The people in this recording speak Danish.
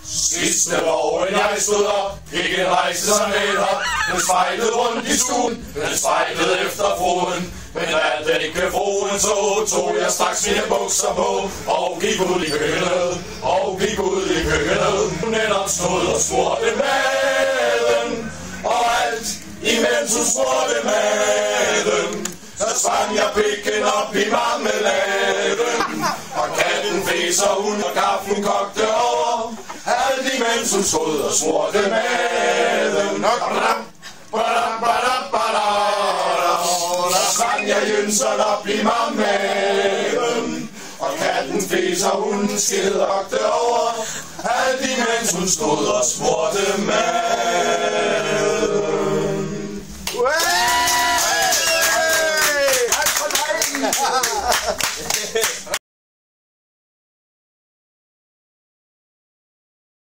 Sidste år, jeg stod op, ikke rejste sig med op. Den spejlede rundt i stuen, den spejlede efter fruen. Men da ikke fruen så, tog jeg straks mine bukser på og gik ud i køkkenet, Netop stod og smurte maden, og alt imens hun smurte maden. Så svang jeg pikken op i marmeladen, og katten fæs og hun og kaffen kogte over. Alt imens hun stod og smurte maden. Så svang jeg jønseren op i marmeladen, og katten fæs og hun sked og kogte over. Alt imens hun stod og smurte maden.